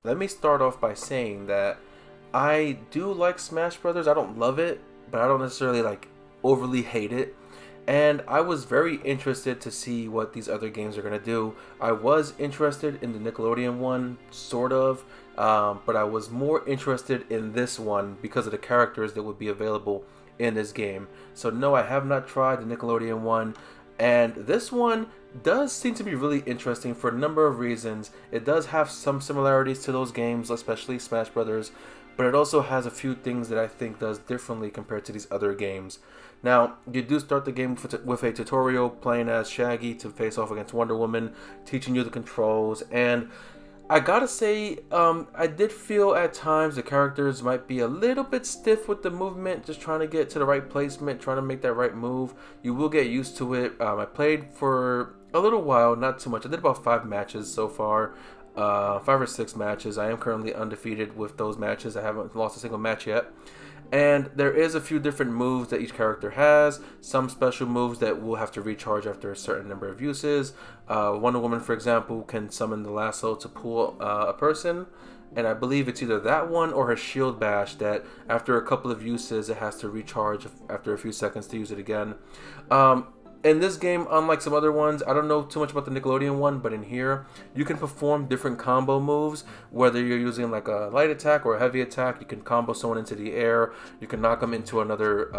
Let me start off by saying that I do like Smash Brothers. I don't love it, but I don't necessarily like overly hate it. And I was very interested to see what these other games are going to do. I was interested in the Nickelodeon one, sort of, but I was more interested in this one because of the characters that would be available in this game. So, no, I have not tried the Nickelodeon one. And this one does seem to be really interesting for a number of reasons. It does have some similarities to those games, especially Smash Brothers, but it also has a few things that I think does differently compared to these other games. Now, you do start the game with a tutorial playing as Shaggy to face off against Wonder Woman, teaching you the controls, and I gotta say, I did feel at times the characters might be a little bit stiff with the movement, just trying to get to the right placement, trying to make that right move. You will get used to it. I played for a little while, not too much. I did about 5 matches so far, 5 or 6 matches. I am currently undefeated with those matches. I haven't lost a single match yet. And there is a few different moves that each character has. Some special moves that will have to recharge after a certain number of uses. Wonder Woman, for example, can summon the lasso to pull a person. And I believe it's either that one or her shield bash that after a couple of uses it has to recharge after a few seconds to use it again. In this game, unlike some other ones, I don't know too much about the Nickelodeon one, but in here, you can perform different combo moves, whether you're using like a light attack or a heavy attack. You can combo someone into the air, you can knock them into another,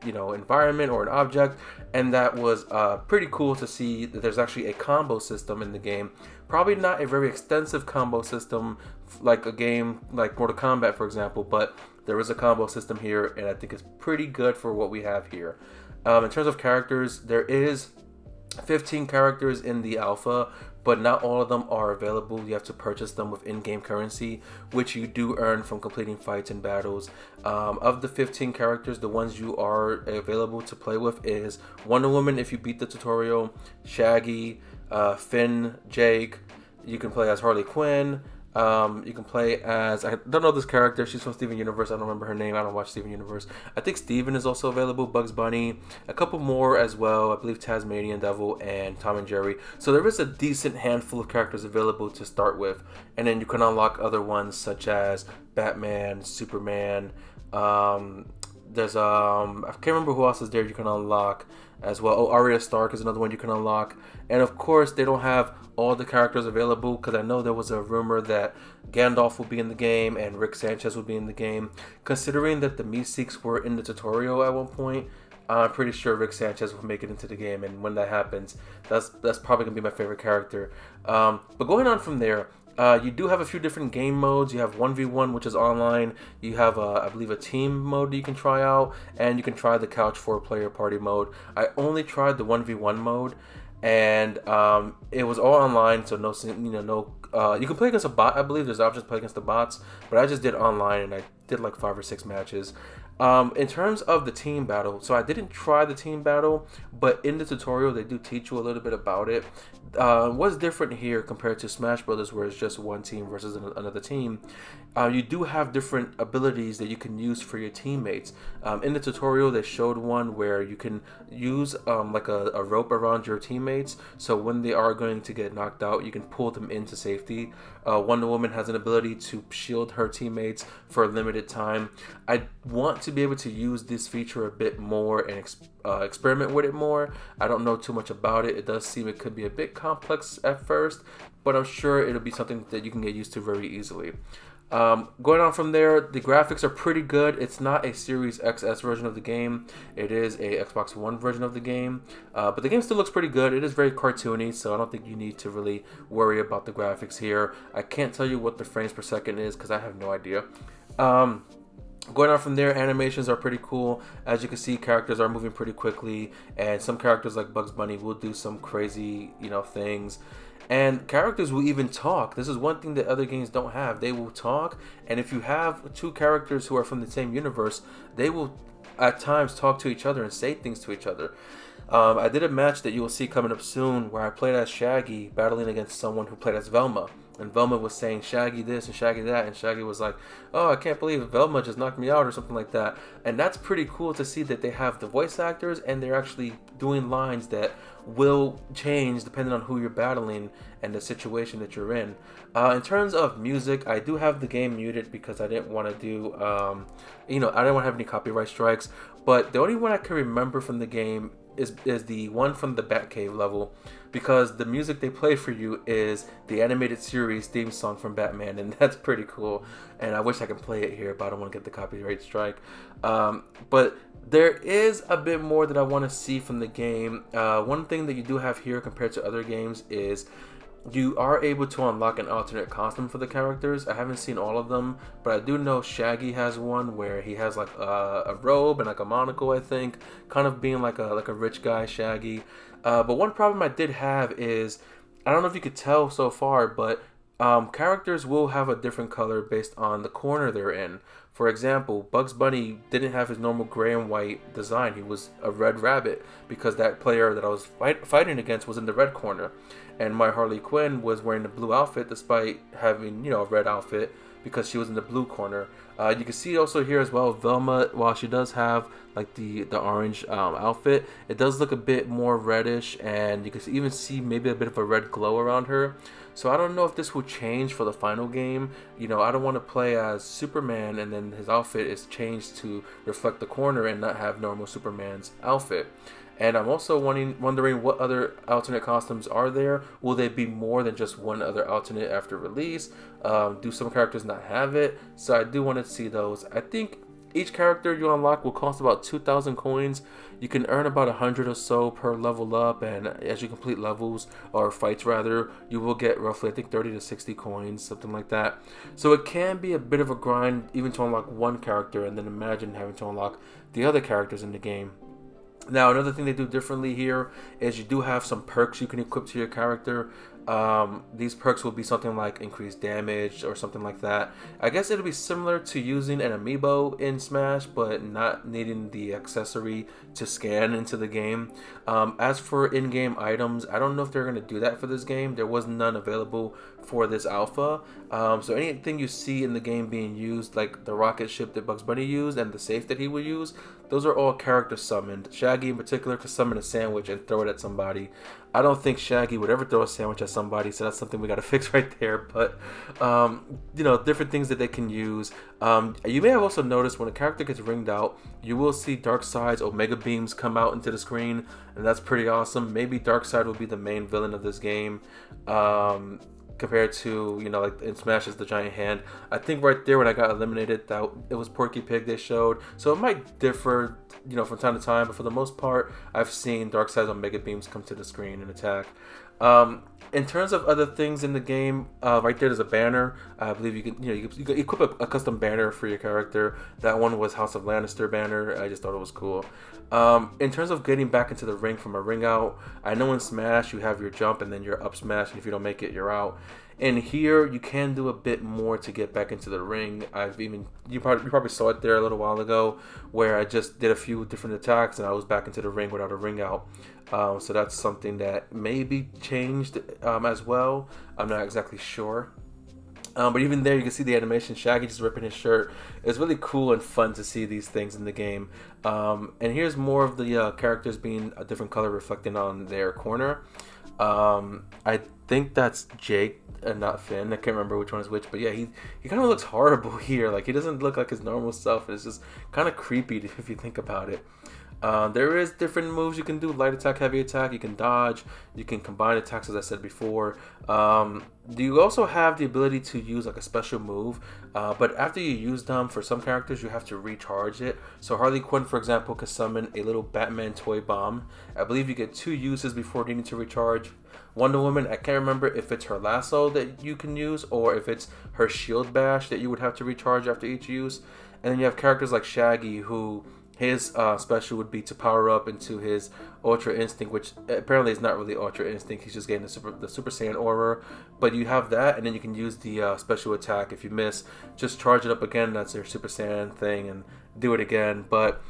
environment or an object, and that was pretty cool to see that there's actually a combo system in the game. Probably not a very extensive combo system like a game like Mortal Kombat, for example, but there is a combo system here, and I think it's pretty good for what we have here. In terms of characters, there is 15 characters in the alpha, but not all of them are available. You have to purchase them with in-game currency, which you do earn from completing fights and battles. Of the 15 characters, the ones you are available to play with is Wonder Woman if you beat the tutorial, Shaggy, Finn, Jake. You can play as Harley Quinn. You can play as, I don't know this character, she's from Steven Universe, I don't remember her name, I don't watch Steven Universe. I think Steven is also available, Bugs Bunny, a couple more as well, I believe Tasmanian Devil and Tom and Jerry. So there is a decent handful of characters available to start with, and then you can unlock other ones such as Batman, Superman, there's I can't remember who else is there you can unlock as well. Oh, Arya Stark is another one you can unlock. And of course, they don't have all the characters available because I know there was a rumor that Gandalf will be in the game and Rick Sanchez will be in the game. Considering that the Meeseeks were in the tutorial at one point, I'm pretty sure Rick Sanchez will make it into the game, and when that happens, that's probably gonna be my favorite character. But going on from there, you do have a few different game modes. You have 1v1, which is online. You have, I believe, a team mode that you can try out, and you can try the couch 4-player party mode. I only tried the 1v1 mode, and it was all online, so you can play against a bot. I believe there's options to play against the bots, but I just did online, and I did like 5 or 6 matches. In terms of the team battle, so I didn't try the team battle, but in the tutorial they do teach you a little bit about it. What's different here compared to Smash Brothers, where it's just one team versus another team? You do have different abilities that you can use for your teammates. In the tutorial, they showed one where you can use like a rope around your teammates, so when they are going to get knocked out, you can pull them into safety. Wonder Woman has an ability to shield her teammates for a limited time. I want to be able to use this feature a bit more and experiment with it more. I don't know too much about it. It does seem it could be a bit complex at first, but I'm sure it'll be something that you can get used to very easily. Going on from there, the graphics are pretty good. It's not a Series XS version of the game. It is a Xbox One version of the game. But the game still looks pretty good. It is very cartoony, so I don't think you need to really worry about the graphics here. I can't tell you what the frames per second is because I have no idea. Going on from there, animations are pretty cool. As you can see, characters are moving pretty quickly, and some characters like Bugs Bunny will do some crazy, things. And characters will even talk. This is one thing that other games don't have. They will talk, and if you have 2 characters who are from the same universe, they will at times talk to each other and say things to each other. I did a match that you will see coming up soon where I played as Shaggy battling against someone who played as Velma. And Velma was saying Shaggy this and Shaggy that, and Shaggy was like, "Oh, I can't believe Velma just knocked me out," or something like that. And that's pretty cool to see that they have the voice actors and they're actually doing lines that will change depending on who you're battling and the situation that you're in. In terms of music, I do have the game muted because I didn't want to do, I didn't want to have any copyright strikes. But the only one I can remember from the game is the one from the Batcave level, because the music they play for you is the animated series theme song from Batman, and that's pretty cool. And I wish I could play it here, but I don't want to get the copyright strike. But there is a bit more that I want to see from the game. One thing that you do have here compared to other games is you are able to unlock an alternate costume for the characters. I haven't seen all of them, but I do know Shaggy has one where he has like a robe and like a monocle, I think, kind of being like a rich guy Shaggy. But one problem I did have is, I don't know if you could tell so far, but characters will have a different color based on the corner they're in. For example, Bugs Bunny didn't have his normal gray and white design. He was a red rabbit because that player that I was fighting against was in the red corner. And my Harley Quinn was wearing the blue outfit despite having, a red outfit because she was in the blue corner. You can see also here as well, Velma, while she does have like the orange outfit, it does look a bit more reddish, and you can even see maybe a bit of a red glow around her. So I don't know if this will change for the final game. I don't want to play as Superman and then his outfit is changed to reflect the corner and not have normal Superman's outfit. And I'm also wondering what other alternate costumes are there. Will they be more than just one other alternate after release? Do some characters not have it? So I do want to see those. I think each character you unlock will cost about 2,000 coins. You can earn about 100 or so per level up, and as you complete levels, or fights rather, you will get roughly, I think, 30 to 60 coins, something like that. So it can be a bit of a grind even to unlock one character, and then imagine having to unlock the other characters in the game. Now, another thing they do differently here is you do have some perks you can equip to your character. These perks will be something like increased damage or something like that. I guess it'll be similar to using an amiibo in Smash, but not needing the accessory to scan into the game. As for in-game items, I don't know if they're going to do that for this game. There was none available for this alpha. So anything you see in the game being used, like the rocket ship that Bugs Bunny used and the safe that he would use, those are all character summoned. Shaggy in particular could summon a sandwich and throw it at somebody. I don't think Shaggy would ever throw a sandwich at somebody, so that's something we got to fix right there. But, different things that they can use. You may have also noticed when a character gets ringed out, you will see Darkseid's Omega Beams come out into the screen, and that's pretty awesome. Maybe Darkseid will be the main villain of this game. Compared to, like in Smash is the giant hand. I think right there when I got eliminated, that it was Porky Pig they showed. So it might differ, from time to time, but for the most part, I've seen Darkseid's Omega Beams come to the screen and attack. In terms of other things in the game, right there's a banner. I believe you can equip a custom banner for your character. That one was House of Lannister banner. I just thought it was cool. In terms of getting back into the ring from a ring out, I know in Smash you have your jump and then your up smash, and if you don't make it, you're out. And here you can do a bit more to get back into the ring. You probably saw it there a little while ago, where I just did a few different attacks and I was back into the ring without a ring out. So that's something that may be changed as well. I'm not exactly sure. But even there, you can see the animation. Shaggy just ripping his shirt. It's really cool and fun to see these things in the game. And here's more of the characters being a different color reflecting on their corner. I think that's Jake and not Finn. I can't remember which one is which, but yeah, he kind of looks horrible here. Like, he doesn't look like his normal self. It's just kind of creepy if you think about it. There is different moves you can do: light attack, heavy attack. You can dodge. You can combine attacks, as I said before. You also have the ability to use like a special move, but after you use them, for some characters you have to recharge it. So Harley Quinn, for example, can summon a little Batman toy bomb. I believe you get 2 uses before needing to recharge. Wonder Woman, I can't remember if it's her lasso that you can use or if it's her shield bash that you would have to recharge after each use. And then you have characters like Shaggy, who his special would be to power up into his Ultra Instinct, which apparently is not really Ultra Instinct. He's just getting the Super Saiyan aura. But you have that, and then you can use the special attack. If you miss, just charge it up again. That's your Super Saiyan thing, and do it again. But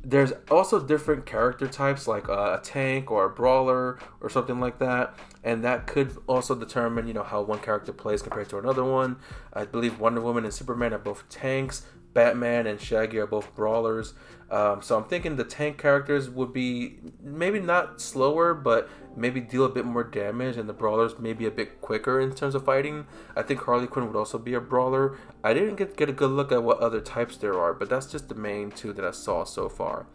there's also different character types, like a tank or a brawler or something like that. And that could also determine, how one character plays compared to another one. I believe Wonder Woman and Superman are both tanks. Batman and Shaggy are both brawlers. So I'm thinking the tank characters would be maybe not slower, but maybe deal a bit more damage, and the brawlers maybe a bit quicker in terms of fighting. I think Harley Quinn would also be a brawler. I didn't get a good look at what other types there are, but that's just the main two that I saw so far.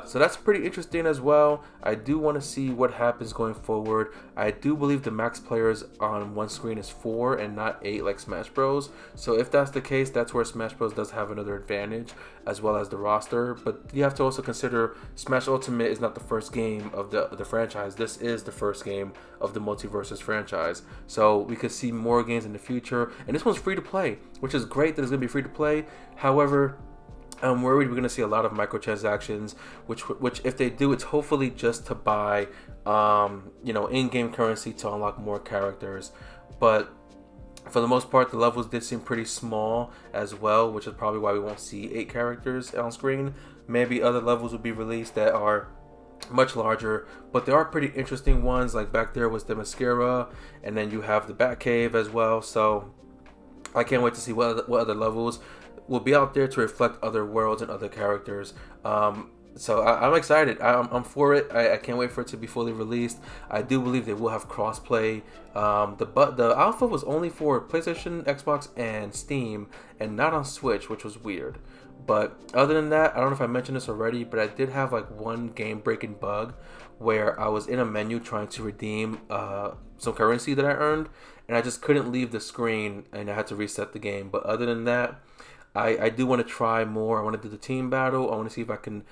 So that's pretty interesting as well. I do want to see what happens going forward. I do believe the max players on one screen is 4 and not 8 like Smash Bros. So if that's the case, that's where Smash Bros does have another advantage, as well as the roster. But you have to also consider Smash Ultimate is not the first game of the franchise. This is the first game of the MultiVersus franchise. So we could see more games in the future. And this one's free to play, which is great that it's going to be free to play. However, I'm worried we're going to see a lot of microtransactions, which if they do, it's hopefully just to buy, in-game currency to unlock more characters. But for the most part, the levels did seem pretty small as well, which is probably why we won't see 8 characters on screen. Maybe other levels will be released that are much larger, but there are pretty interesting ones. Like back there was the Mascara, and then you have the Batcave as well. So I can't wait to see what other levels will be out there to reflect other worlds and other characters. So I'm excited. I'm for it. I can't wait for it to be fully released. I do believe they will have crossplay. The alpha was only for PlayStation, Xbox, and Steam, and not on Switch, which was weird. But other than that, I don't know if I mentioned this already, but I did have like one game-breaking bug where I was in a menu trying to redeem some currency that I earned, and I just couldn't leave the screen, and I had to reset the game. But other than that, I do want to try more. I want to do the team battle. I want to see if I can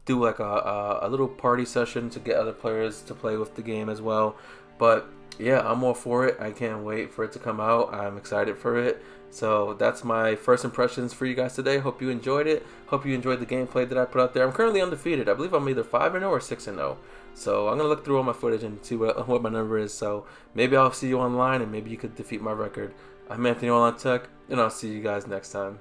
do like a little party session to get other players to play with the game as well. But yeah, I'm all for it. I can't wait for it to come out. I'm excited for it. So that's my first impressions for you guys today. Hope you enjoyed it. Hope you enjoyed the gameplay that I put out there. I'm currently undefeated. I believe I'm either 5-0 or 6-0. So I'm going to look through all my footage and see what my number is. So maybe I'll see you online and maybe you could defeat my record. I'm Anthony Olan Tech, and I'll see you guys next time.